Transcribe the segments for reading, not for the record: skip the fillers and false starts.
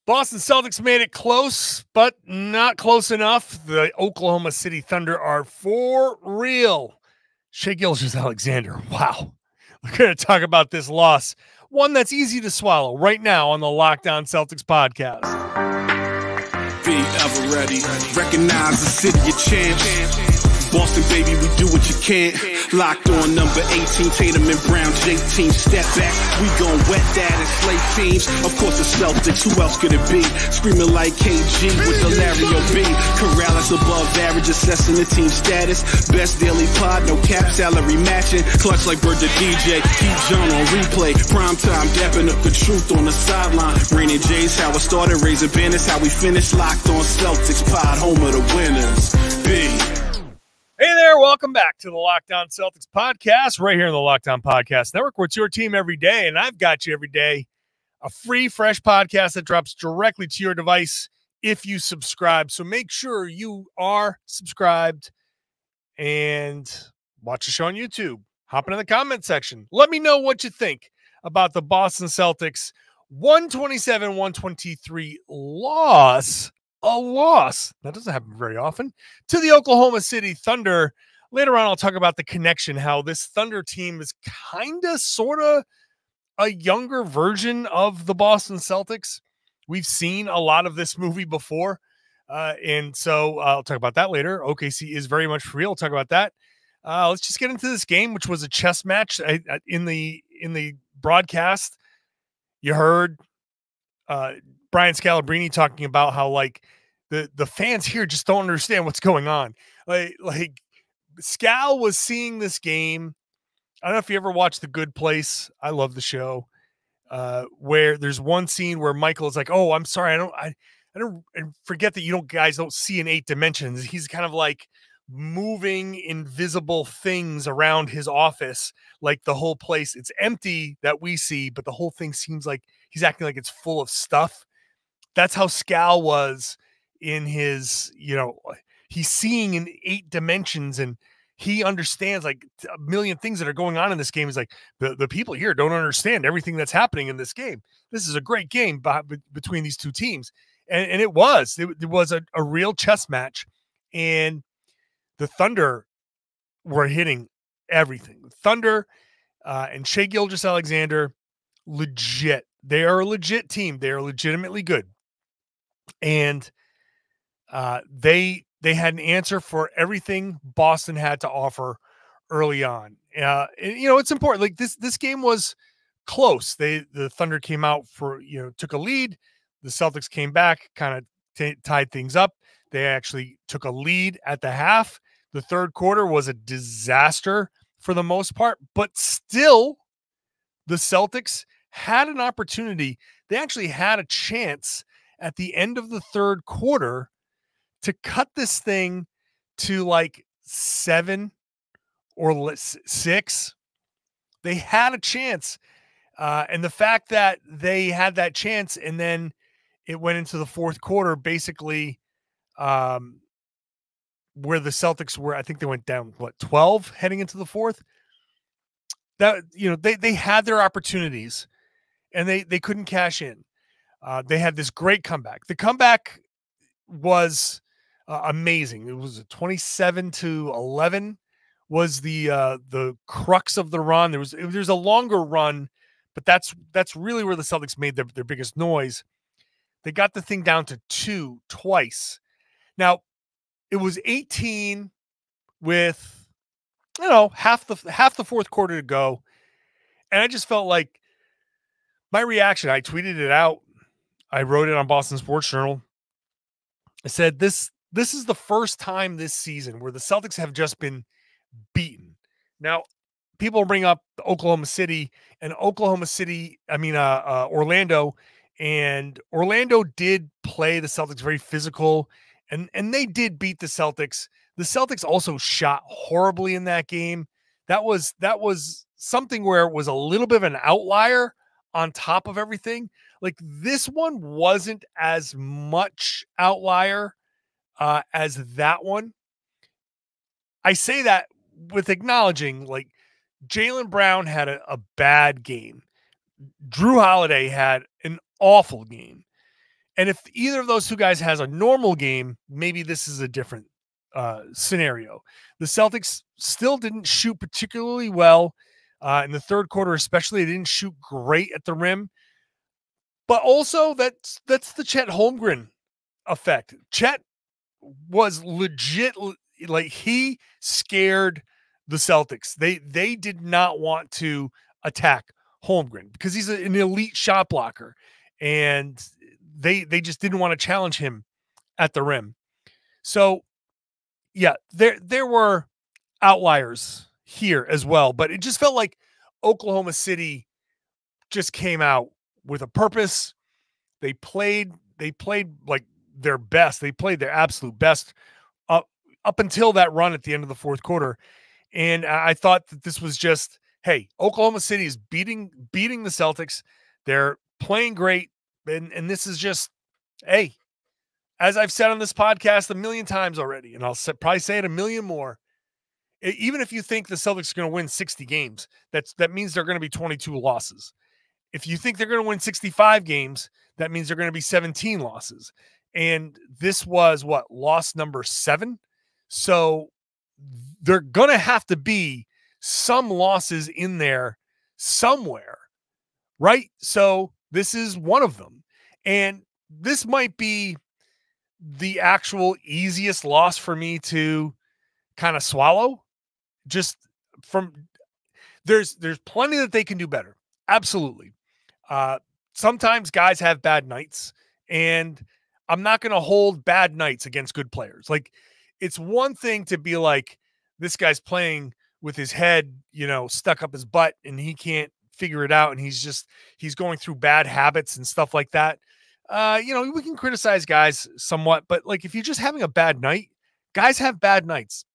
Boston Celtics made it close, but not close enough. The Oklahoma City Thunder are for real. Shai Gilgeous-Alexander. Wow. We're going to talk about this loss, one that's easy to swallow right now on the Lockdown Celtics podcast. Be ever ready. Recognize the city of champs. Boston, baby, we do what you can't. Locked on number 18, Tatum and Brown, J-team, step back. We gon' wet that and slay teams. Of course, the Celtics, who else could it be? Screaming like KG with the Larry O.B. Karalis above average, assessing the team status. Best daily pod, no cap, salary matching. Clutch like Bird the DJ, keep John on replay. Prime time, dapping up the truth on the sideline. Raining J's, how it started, raising banners, how we finished. Locked on Celtics pod, home of the winners. B. Hey there, welcome back to the Lockdown Celtics podcast, right here on the Lockdown Podcast Network, where it's your team every day, and I've got you every day. A free, fresh podcast that drops directly to your device if you subscribe. So make sure you are subscribed and watch the show on YouTube. Hop into the comment section. Let me know what you think about the Boston Celtics 127-123 loss. A loss, that doesn't happen very often, to the Oklahoma City Thunder. Later on, I'll talk about the connection, how this Thunder team is kind of, sort of a younger version of the Boston Celtics. We've seen a lot of this movie before, and so I'll talk about that later. OKC is very much for real. I'll talk about that. Let's just get into this game, which was a chess match. In the broadcast, you heard Brian Scalabrine talking about how, like, the fans here just don't understand what's going on. Like Scal was seeing this game. I don't know if you ever watched The Good Place. I love the show. Where there's one scene where Michael is like, "Oh, I'm sorry, I don't forget that you guys don't see in 8 dimensions." He's kind of like moving invisible things around his office, like the whole place, it's empty that we see, but the whole thing seems like he's acting like it's full of stuff. That's how Scal was in his, he's seeing in 8 dimensions, and he understands like a million things that are going on in this game. Is like the people here don't understand everything that's happening in this game. This is a great game between these two teams. And it was a real chess match, and the Thunder were hitting everything. The Thunder and Shai Gilgeous-Alexander, legit. They are a legit team. They are legitimately good. And they had an answer for everything Boston had to offer early on. And, it's important. Like this game was close. The Thunder came out took a lead. The Celtics came back, kind of tied things up. They actually took a lead at the half. The third quarter was a disaster for the most part, but still the Celtics had an opportunity. They actually had a chance at the end of the third quarter to cut this thing to like 7 or 6. They had a chance. And the fact that they had that chance and then it went into the fourth quarter, basically, where the Celtics were, I think they went down, 12 heading into the fourth. That, they had their opportunities and they couldn't cash in. They had this great comeback. The comeback was amazing. It was a 27-11 was the crux of the run. There's a longer run, but that's really where the Celtics made their biggest noise. They got the thing down to 2 twice. Now, it was 18 with, half the fourth quarter to go. And I just felt like my reaction, I tweeted it out. I wrote it on Boston Sports Journal. I said, this is the first time this season where the Celtics have just been beaten. Now, people bring up Orlando, and Orlando did play the Celtics very physical, and they did beat the Celtics. The Celtics also shot horribly in that game. That was something where it was a little bit of an outlier on top of everything. Like, this one wasn't as much outlier as that one. I say that with acknowledging, like, Jaylen Brown had a bad game. Jrue Holiday had an awful game. And if either of those two guys has a normal game, maybe this is a different scenario. The Celtics still didn't shoot particularly well in the third quarter, especially. They didn't shoot great at the rim. But also, that's the Chet Holmgren effect. Chet was legit, like, he scared the Celtics. They did not want to attack Holmgren because he's an elite shot blocker, and they just didn't want to challenge him at the rim. So, yeah, there were outliers here as well, but it just felt like Oklahoma City just came out with a purpose. They played like their best. They played their absolute best up until that run at the end of the fourth quarter. And I thought that this was just, hey, Oklahoma City is beating the Celtics. They're playing great. And this is just, hey, as I've said on this podcast a million times already, and I'll probably say it a million more, even if you think the Celtics are going to win 60 games, that means they're going to be 22 losses. If you think they're going to win 65 games, that means they're going to be 17 losses. And this was loss number 7. So they're going to have to be some losses in there somewhere, right? So this is one of them. And this might be the actual easiest loss for me to kind of swallow. Just from there's plenty that they can do better. Absolutely. Sometimes guys have bad nights, and I'm not going to hold bad nights against good players. Like, it's one thing to be like, this guy's playing with his head, stuck up his butt, and he can't figure it out. And he's going through bad habits and stuff like that. We can criticize guys somewhat, but like, if you're just having a bad night, guys have bad nights.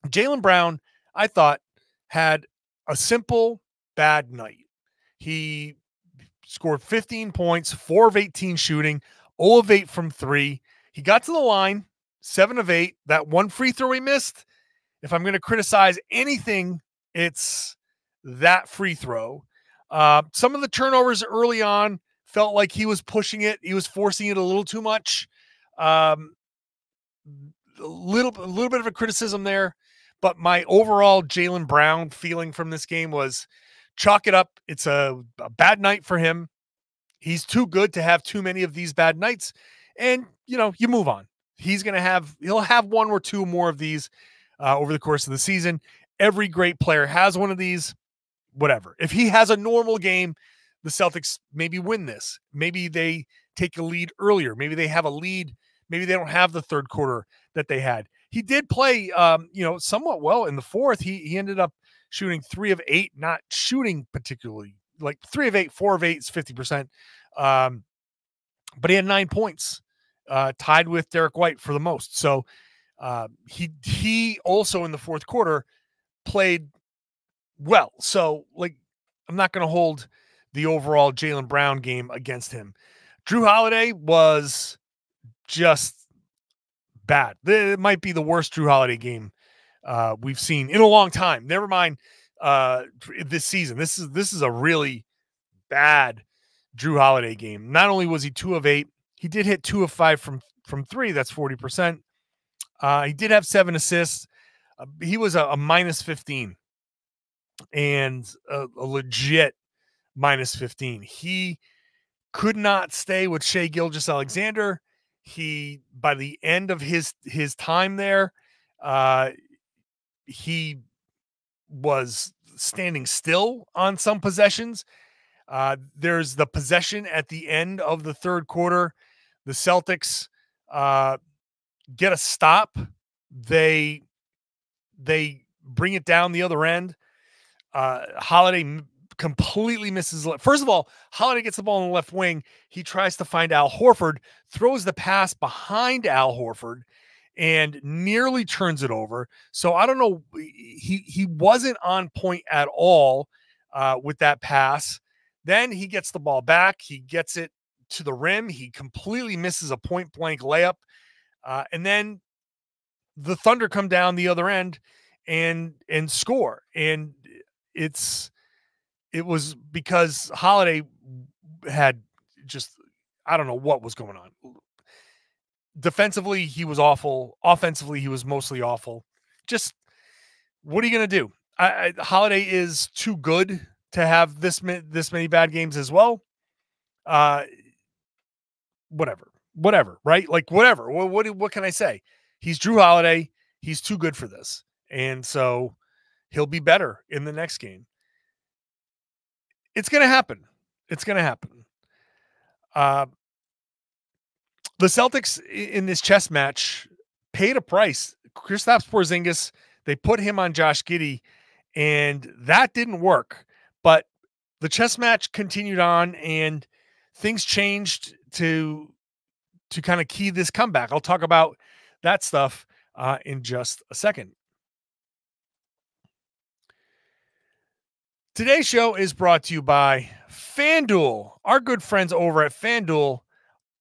Jaylen Brown, I thought, had a simple bad night. He scored 15 points, 4 of 18 shooting, 0 of 8 from 3. He got to the line, 7 of 8. That one free throw he missed, if I'm going to criticize anything, it's that free throw. Some of the turnovers early on felt like he was pushing it. He was forcing it a little too much. A little bit of a criticism there. But my overall Jaylen Brown feeling from this game was, chalk it up. It's a bad night for him. He's too good to have too many of these bad nights. And, you move on. He'll have one or two more of these over the course of the season. Every great player has one of these, whatever. If he has a normal game, the Celtics maybe win this. Maybe they take a lead earlier. Maybe they have a lead. Maybe they don't have the third quarter that they had. He did play, somewhat well in the fourth. He ended up shooting 3 of 8, not shooting particularly, like 3 of 8, 4 of 8 is 50%. But he had 9 points, tied with Derek White for the most. So he also in the fourth quarter played well. So, like, I'm not going to hold the overall Jaylen Brown game against him. Jrue Holiday was just bad. It might be the worst Jrue Holiday game we've seen in a long time. Never mind this season. This is a really bad Jrue Holiday game. Not only was he 2 of 8, he did hit 2 of 5 from 3. That's 40%. He did have 7 assists. He was a minus 15 and a legit minus 15. He could not stay with Shai Gilgeous-Alexander. He, by the end of his time there, he was standing still on some possessions. There's the possession at the end of the third quarter. The Celtics get a stop. They bring it down the other end. Holiday completely misses. First of all, Holiday gets the ball in the left wing. He tries to find Al Horford, throws the pass behind Al Horford, and nearly turns it over. So I don't know. He wasn't on point at all with that pass. Then he gets the ball back. He gets it to the rim. He completely misses a point-blank layup. And then the Thunder come down the other end and score. And it was because Holiday had just I don't know what was going on. Defensively, he was awful. Offensively, he was mostly awful. Just what are you going to do? Holiday is too good to have this many bad games as well. Whatever, right? Like whatever. What can I say? He's Jrue Holiday. He's too good for this, and so he'll be better in the next game. It's going to happen. It's going to happen. The Celtics in this chess match paid a price. Kristaps Porzingis, they put him on Josh Giddey, and that didn't work. But the chess match continued on, and things changed to kind of key this comeback. I'll talk about that stuff in just a second. Today's show is brought to you by FanDuel. Our good friends over at FanDuel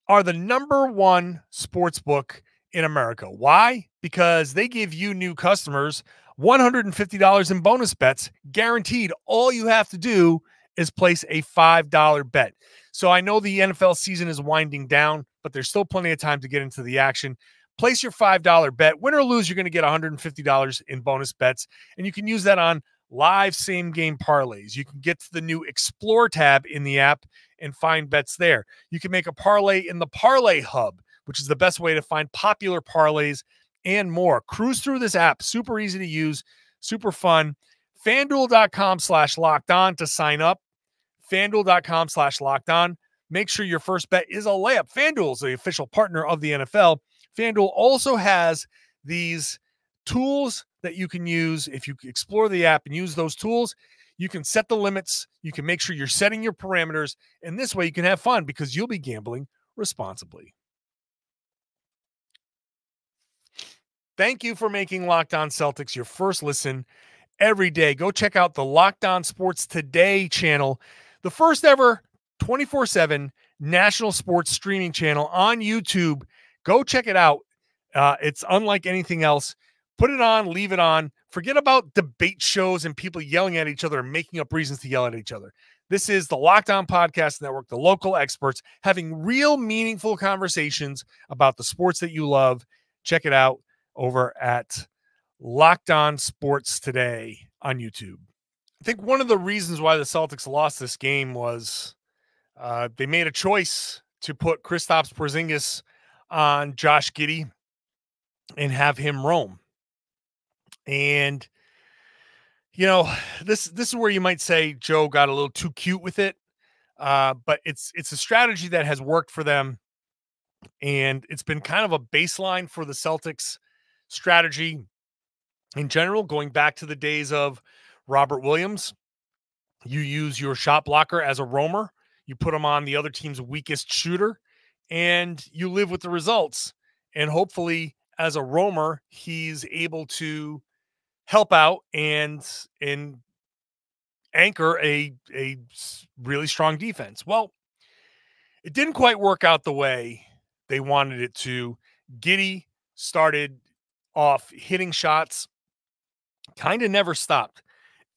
are the number one sportsbook in America. Why? Because they give you new customers $150 in bonus bets guaranteed. All you have to do is place a $5 bet. So I know the NFL season is winding down, but there's still plenty of time to get into the action. Place your $5 bet. Win or lose, you're going to get $150 in bonus bets, and you can use that on live same game parlays. You can get to the new Explore tab in the app and find bets there. You can make a parlay in the Parlay Hub, which is the best way to find popular parlays and more. Cruise through this app. Super easy to use, super fun. FanDuel.com/lockedon to sign up. FanDuel.com/lockedon. Make sure your first bet is a layup. FanDuel is the official partner of the NFL. FanDuel also has these tools that you can use. If you explore the app and use those tools, you can set the limits. You can make sure you're setting your parameters. And this way you can have fun because you'll be gambling responsibly. Thank you for making Locked On Celtics your first listen every day. Go check out the Locked On Sports Today channel, the first ever 24/7 national sports streaming channel on YouTube. Go check it out. It's unlike anything else. Put it on, leave it on. Forget about debate shows and people yelling at each other and making up reasons to yell at each other. This is the Locked On Podcast Network, the local experts having real meaningful conversations about the sports that you love. Check it out over at Locked On Sports Today on YouTube. I think one of the reasons why the Celtics lost this game was they made a choice to put Kristaps Porzingis on Josh Giddey and have him roam. And, you know, this is where you might say Joe got a little too cute with it. But it's a strategy that has worked for them. And it's been kind of a baseline for the Celtics strategy in general, going back to the days of Robert Williams. You use your shot blocker as a roamer. You put him on the other team's weakest shooter, and you live with the results. And hopefully, as a roamer, he's able to help out and anchor a really strong defense. Well, it didn't quite work out the way they wanted it to. Giddey started off hitting shots, kind of never stopped.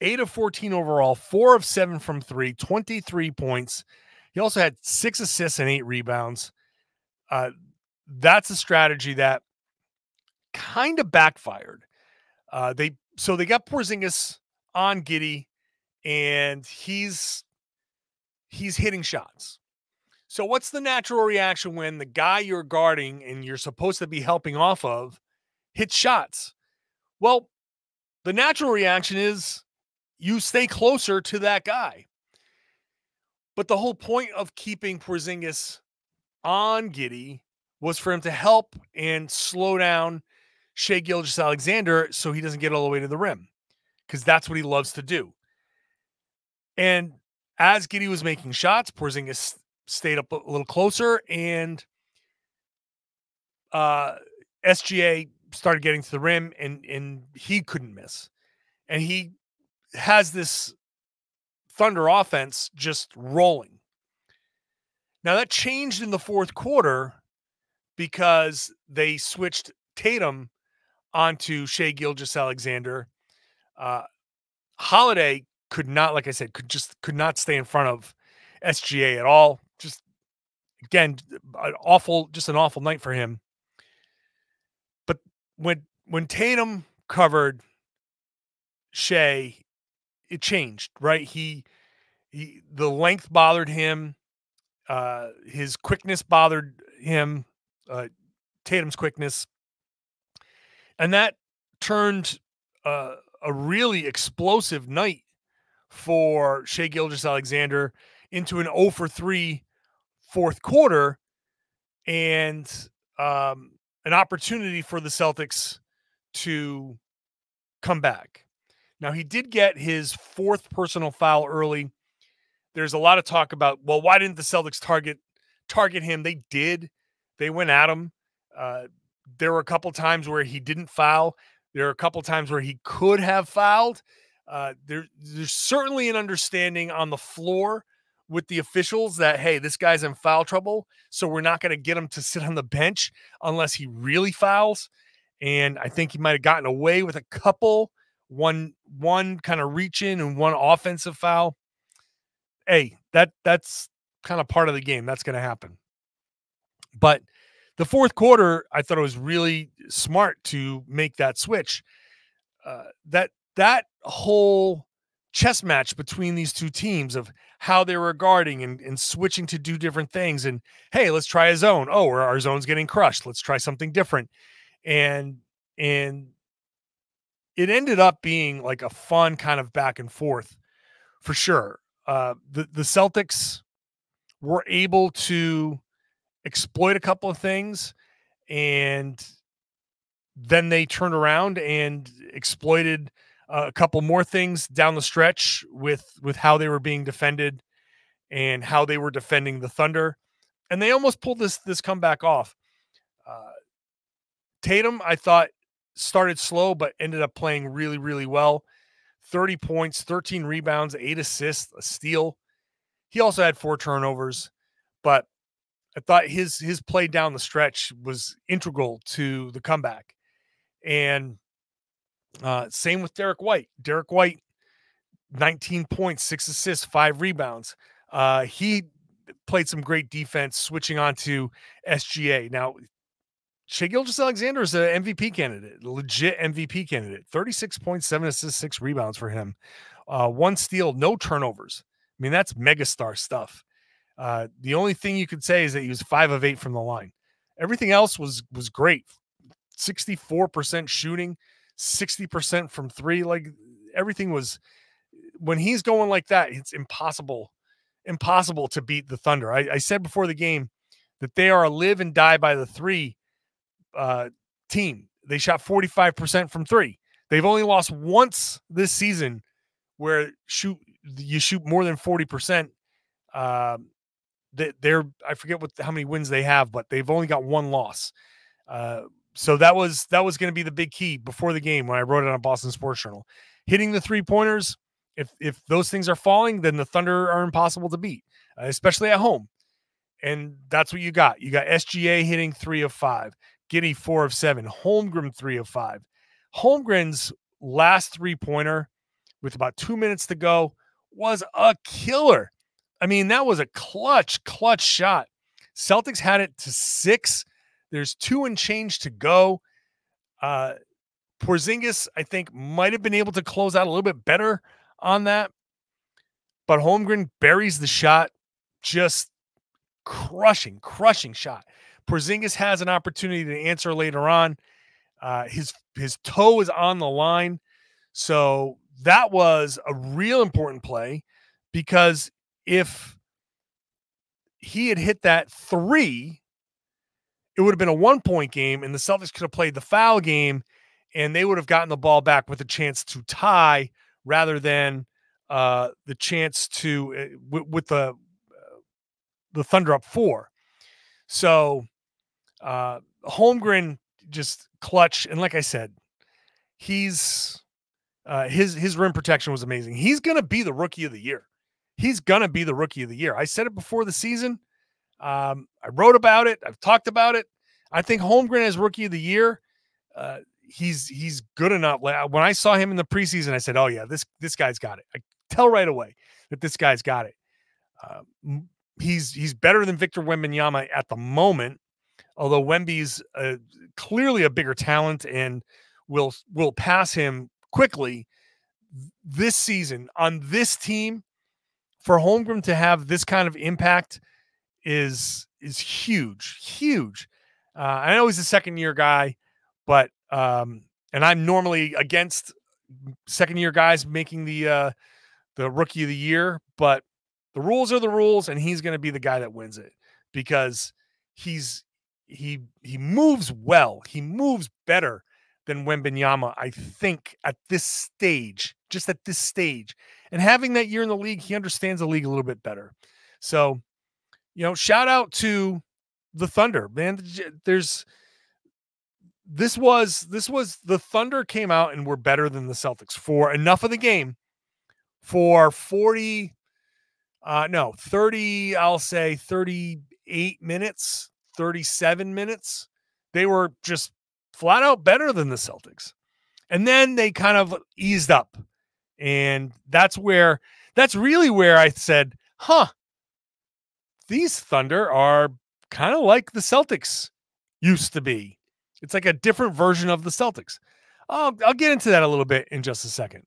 8 of 14 overall, 4 of 7 from 3, 23 points. He also had 6 assists and 8 rebounds. That's a strategy that kind of backfired. They got Porzingis on Giddey, and he's hitting shots. So what's the natural reaction when the guy you're guarding and you're supposed to be helping off of hits shots? Well, the natural reaction is you stay closer to that guy. But the whole point of keeping Porzingis on Giddey was for him to help and slow down Shai Gilgeous-Alexander so he doesn't get all the way to the rim, because that's what he loves to do. And as Giddey was making shots, Porzingis stayed up a little closer, and SGA started getting to the rim, and he couldn't miss. And he has this Thunder offense just rolling. Now that changed in the fourth quarter because they switched Tatum onto Shai Gilgeous-Alexander. Holiday could not, like I said, could not stay in front of SGA at all. Just Again, just an awful night for him. But when Tatum covered Shai, it changed, right? The length bothered him. His quickness bothered him. Tatum's quickness, and that turned a really explosive night for Shai Gilgeous-Alexander into an 0 for 3 fourth quarter, and an opportunity for the Celtics to come back. Now, he did get his fourth personal foul early. There's a lot of talk about, well, why didn't the Celtics target him? They did. They went at him. There were a couple times where he didn't foul. There are a couple times where he could have fouled. There's certainly an understanding on the floor with the officials that, hey, this guy's in foul trouble, so we're not going to get him to sit on the bench unless he really fouls. And I think he might have gotten away with a couple, one kind of reach in and one offensive foul. Hey, that's kind of part of the game. That's going to happen. But the fourth quarter, I thought it was really smart to make that switch. That whole chess match between these two teams of how they were guarding and switching to do different things. And, hey, let's try a zone. Oh, our zone's getting crushed. Let's try something different. And it ended up being like a fun kind of back and forth for sure. The Celtics were able to exploit a couple of things, and then they turned around and exploited a couple more things down the stretch with how they were being defended and how they were defending the Thunder. And they almost pulled this comeback off. Tatum, I thought, started slow, but ended up playing really, really well. 30 points, 13 rebounds, 8 assists, a steal. He also had 4 turnovers, but I thought his play down the stretch was integral to the comeback. And same with Derek White. Derek White, 19 points, 6 assists, 5 rebounds. He played some great defense, switching on to SGA. Now, Shai Gilgeous-Alexander is an MVP candidate, legit MVP candidate. 36 points, 7 assists, 6 rebounds for him. 1 steal, no turnovers. I mean, that's megastar stuff. The only thing you could say is that he was 5 of 8 from the line. Everything else was great. 64% shooting, 60% from 3. Like, everything was, when he's going like that, it's impossible to beat the Thunder. I said before the game that they are a live and die by the 3 team. They shot 45% from 3. They've only lost once this season where you shoot more than 40%. They're, I forget how many wins they have, but they've only got 1 loss. So that was going to be the big key before the game when I wrote it on Boston Sports Journal. Hitting the 3-pointers, if those things are falling, then the Thunder are impossible to beat, especially at home. And that's what you got. You got SGA hitting 3 of 5, Giddey 4 of 7, Holmgren 3 of 5. Holmgren's last 3-pointer with about 2 minutes to go was a killer. I mean, that was a clutch shot. Celtics had it to 6. There's 2 and change to go. Porzingis, I think, might have been able to close out a little bit better on that. But Holmgren buries the shot. Just crushing shot. Porzingis has an opportunity to answer later on. His toe is on the line. So that was a real important play, because if he had hit that 3, it would have been a 1-point game, and the Celtics could have played the foul game, and they would have gotten the ball back with a chance to tie rather than the chance to with the Thunder up 4. So Holmgren just clutch, and like I said, he's his rim protection was amazing. He's going to be the rookie of the year. I said it before the season. I wrote about it. I've talked about it. I think Holmgren as rookie of the year, he's good enough. When I saw him in the preseason, I said, oh yeah, this guy's got it. I tell right away that this guy's got it. he's better than Victor Wembanyama at the moment, although Wemby's clearly a bigger talent and will pass him quickly. This season on this team, for Holmgren to have this kind of impact is huge. I know he's a second-year guy, but and I'm normally against second-year guys making the Rookie of the Year, but the rules are the rules, and he's going to be the guy that wins it because he moves well. He moves better than Wembanyama, I think, at this stage, just at this stage. And having that year in the league, he understands the league a little bit better. So, shout out to the Thunder, man. This was the Thunder came out and were better than the Celtics for enough of the game for 30, I'll say 38 minutes, 37 minutes. They were just flat out better than the Celtics. And then they kind of eased up. And that's really where I said, these Thunder are kind of like the Celtics used to be. It's like a different version of the Celtics. I'll get into that a little bit in just a second.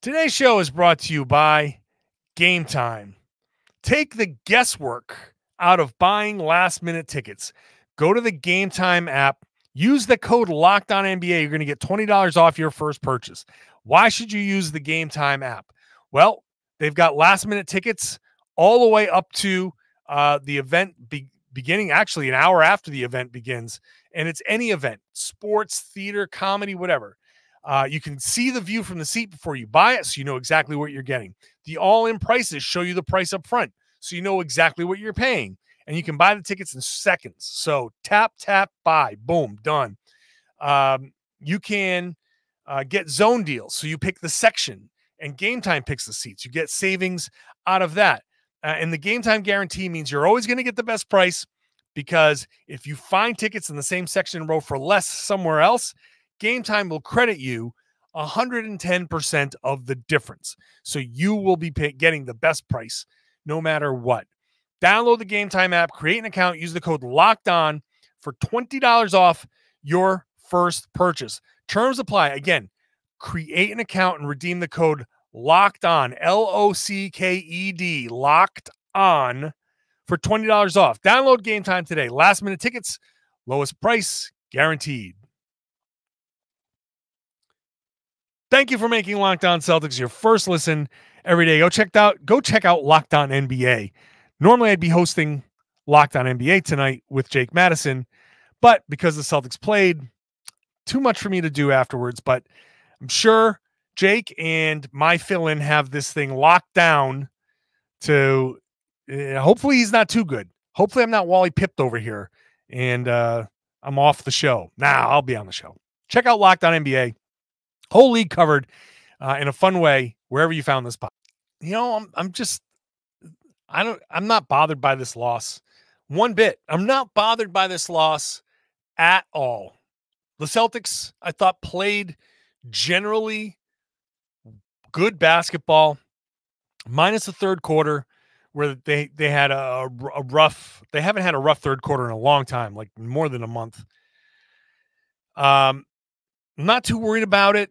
Today's show is brought to you by Gametime. Take the guesswork out of buying last-minute tickets. Go to the Gametime app. Use the code LOCKEDONNBA. You're going to get $20 off your first purchase. Why should you use the Gametime app? Well, they've got last-minute tickets all the way up to the event beginning, actually an hour after the event begins, and it's any event, sports, theater, comedy, whatever. You can see the view from the seat before you buy it, so you know exactly what you're getting. The all-in prices show you the price up front, so you know exactly what you're paying. And you can buy the tickets in seconds. So tap, buy, boom, done. You can get zone deals. So you pick the section, and Gametime picks the seats. You get savings out of that. And the Gametime guarantee means you're always going to get the best price, because if you find tickets in the same section and row for less somewhere else, Gametime will credit you 110% of the difference. So you will be getting the best price no matter what. Download the Gametime app, create an account, use the code LOCKEDON for $20 off your first purchase. Terms apply. Again, create an account and redeem the code LOCKEDON, LOCKED, locked on, for $20 off. Download Gametime today. Last minute tickets, lowest price guaranteed. Thank you for making Locked On Celtics your first listen every day. Go check out Locked On NBA. Normally I'd be hosting Locked On NBA tonight with Jake Madison, but because the Celtics played, too much for me to do afterwards. But I'm sure Jake and my fill-in have this thing locked down to hopefully he's not too good. Hopefully I'm not Wally Pipped over here and I'm off the show. I'll be on the show. Check out Locked On NBA. Whole league covered in a fun way wherever you found this podcast. I'm not bothered by this loss one bit. I'm not bothered by this loss at all. The Celtics, I thought, played generally good basketball, minus the third quarter, where they had a rough. They haven't had a rough third quarter in a long time, like more than a month. I'm not too worried about it.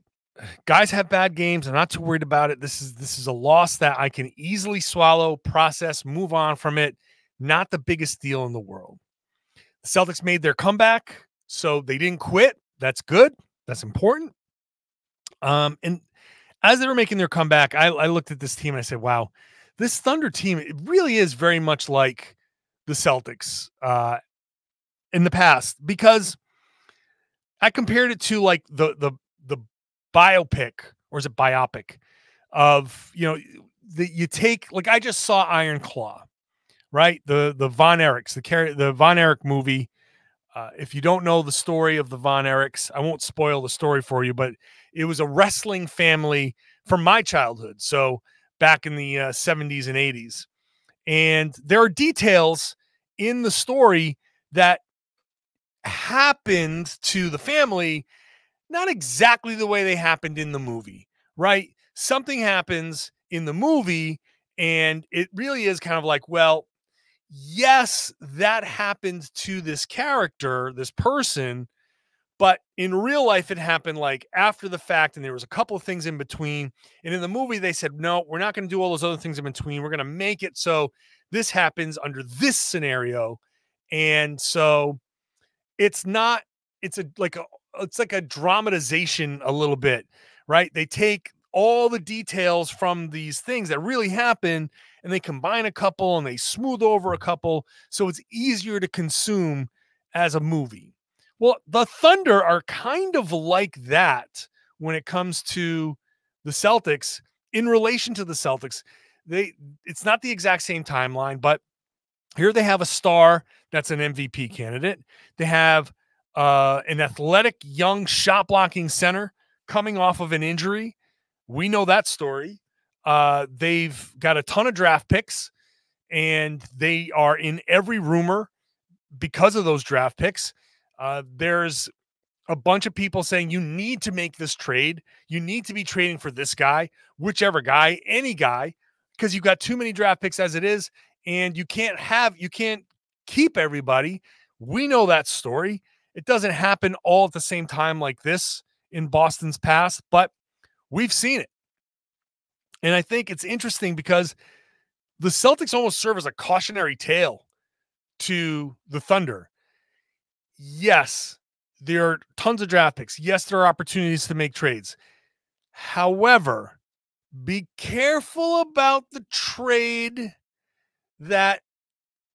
Guys have bad games. I'm not too worried about it. This is a loss that I can easily swallow, process, move on from it. Not the biggest deal in the world. The Celtics made their comeback, so they didn't quit. That's good. That's important. And as they were making their comeback, I looked at this team and I said, wow, this Thunder team, it really is very much like the Celtics in the past, because I compared it to like the biopic, or is it biopic of, you take, like, I just saw Iron Claw, right? The Von Erichs, the Von Erich movie. If you don't know the story of the Von Erichs, I won't spoil the story for you, but it was a wrestling family from my childhood. So back in the 70s and 80s. And there are details in the story that happened to the family, not exactly the way they happened in the movie, right? Something happens in the movie. And it really is kind of like, well, yes, that happened to this character, this person, but in real life, it happened like after the fact, and there was a couple of things in between. And in the movie, they said, no, we're not going to do all those other things in between. We're going to make it so this happens under this scenario. And so it's not, it's like a dramatization a little bit, right? They take all the details from these things that really happen and they combine a couple and they smooth over a couple. So it's easier to consume as a movie. Well, the Thunder are kind of like that when it comes to the Celtics. In relation to the Celtics, it's not the exact same timeline, but here they have a star that's an MVP candidate. They have an athletic, young, shot-blocking center coming off of an injury. We know that story. They've got a ton of draft picks, and they are in every rumor because of those draft picks. There's a bunch of people saying you need to make this trade. You need to be trading for this guy, whichever guy, any guy, because you've got too many draft picks as it is, and you can't keep everybody. We know that story. It doesn't happen all at the same time like this in Boston's past, but we've seen it. And I think it's interesting because the Celtics almost serve as a cautionary tale to the Thunder. Yes, there are tons of draft picks. Yes, there are opportunities to make trades. However, be careful about the trade that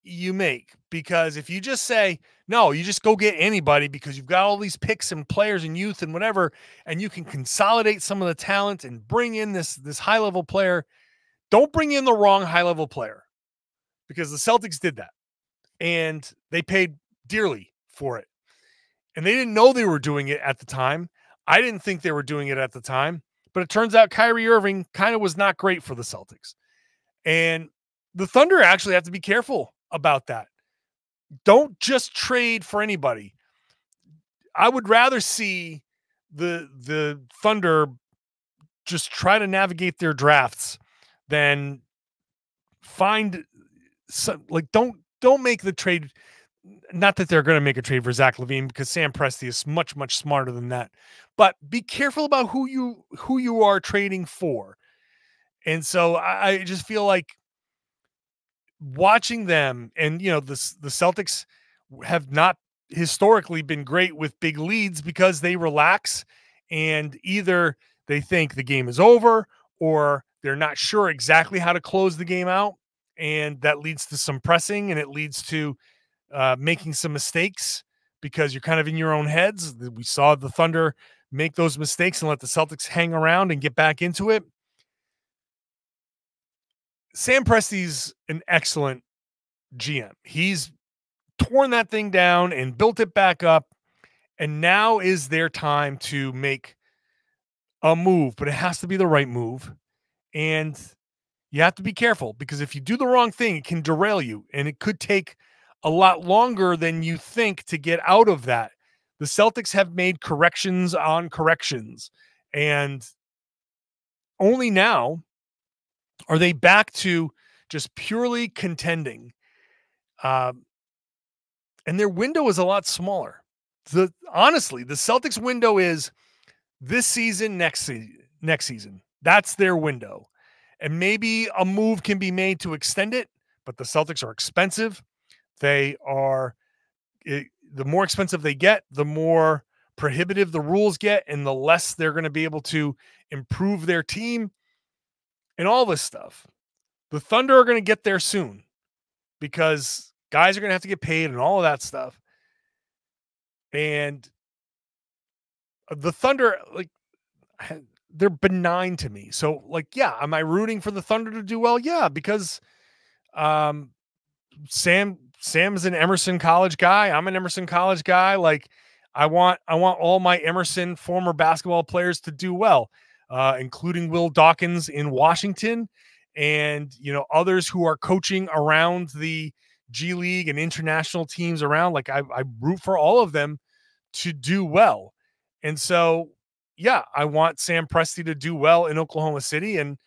you make, because if you just say, no, you just go get anybody because you've got all these picks and players and youth and whatever, and you can consolidate some of the talent and bring in this high-level player, don't bring in the wrong high-level player, because the Celtics did that, and they paid dearly for it. And they didn't know they were doing it at the time. I didn't think they were doing it at the time, but it turns out Kyrie Irving kind of was not great for the Celtics. And the Thunder actually have to be careful about that. Don't just trade for anybody. I would rather see the Thunder just try to navigate their drafts than find some, like, don't make the trade. Not that they're going to make a trade for Zach LaVine, because Sam Presti is much, much smarter than that. But be careful about who you are trading for. And so I just feel like watching them, and the Celtics have not historically been great with big leads because they relax, and either they think the game is over or they're not sure exactly how to close the game out. And that leads to some pressing, and it leads to making some mistakes because you're kind of in your own heads. We saw the Thunder make those mistakes and let the Celtics hang around and get back into it. Sam Presti's an excellent GM. He's torn that thing down and built it back up, and now is their time to make a move, but it has to be the right move. And you have to be careful, because if you do the wrong thing, it can derail you, and it could take a lot longer than you think to get out of that. The Celtics have made corrections on corrections, and only now are they back to just purely contending. And their window is a lot smaller. Honestly, the Celtics window is this season, next season. That's their window. And maybe a move can be made to extend it, but the Celtics are expensive. The more expensive they get, the more prohibitive the rules get, and the less they're going to be able to improve their team and all this stuff. The Thunder are going to get there soon because guys are going to have to get paid and all of that stuff. And the Thunder, like, they're benign to me. So, like, yeah, am I rooting for the Thunder to do well? Yeah, because Sam's an Emerson College guy. I'm an Emerson College guy. Like, I want all my Emerson former basketball players to do well, including Will Dawkins in Washington, and others who are coaching around the G League and international teams around. Like, I root for all of them to do well. And so, yeah, I want Sam Presti to do well in Oklahoma City, and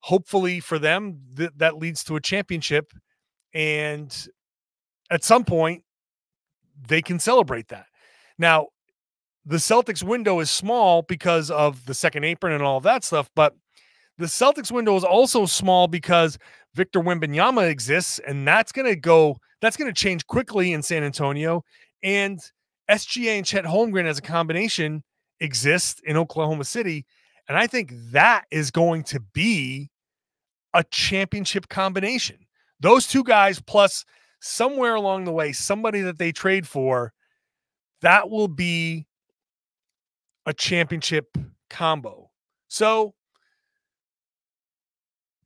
hopefully for them, that leads to a championship. And at some point, they can celebrate that. Now, the Celtics window is small because of the second apron and all of that stuff, but the Celtics window is also small because Victor Wembanyama exists, and that's going to change quickly in San Antonio. And SGA and Chet Holmgren as a combination exists in Oklahoma City. And I think that is going to be a championship combination. Those two guys plus somewhere along the way, somebody that they trade for, that will be a championship combo. So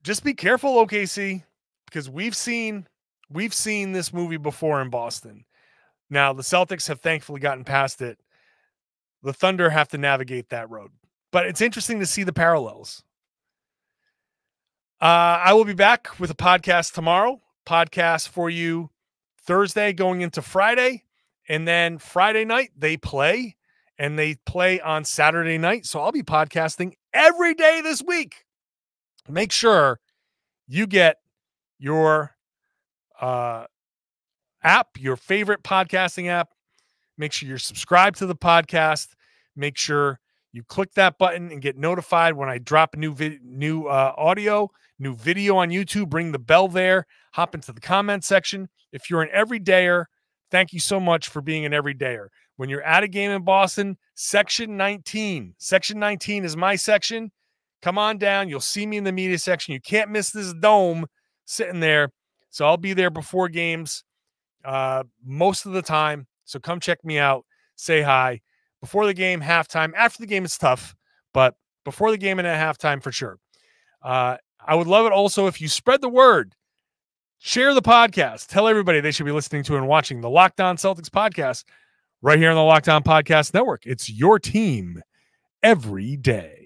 just be careful, OKC, because we've seen this movie before in Boston. Now, the Celtics have thankfully gotten past it. The Thunder have to navigate that road. But it's interesting to see the parallels. I will be back with a podcast tomorrow. Podcast for you Thursday going into Friday. And then Friday night, they play. And they play on Saturday night. So I'll be podcasting every day this week. Make sure you get your app, your favorite podcasting app. Make sure you're subscribed to the podcast. Make sure you click that button and get notified when I drop a new audio, new video on YouTube. Ring the bell there. Hop into the comment section. If you're an everydayer, thank you so much for being an everydayer. When you're at a game in Boston, Section 19. Section 19 is my section. Come on down. You'll see me in the media section. You can't miss this dome sitting there. So I'll be there before games most of the time. So come check me out. Say hi. Before the game, halftime. After the game, it's tough. But before the game and at halftime, for sure. I would love it also if you spread the word. Share the podcast. Tell everybody they should be listening to and watching the Locked On Celtics podcast right here on the Locked On Podcast Network. It's your team every day.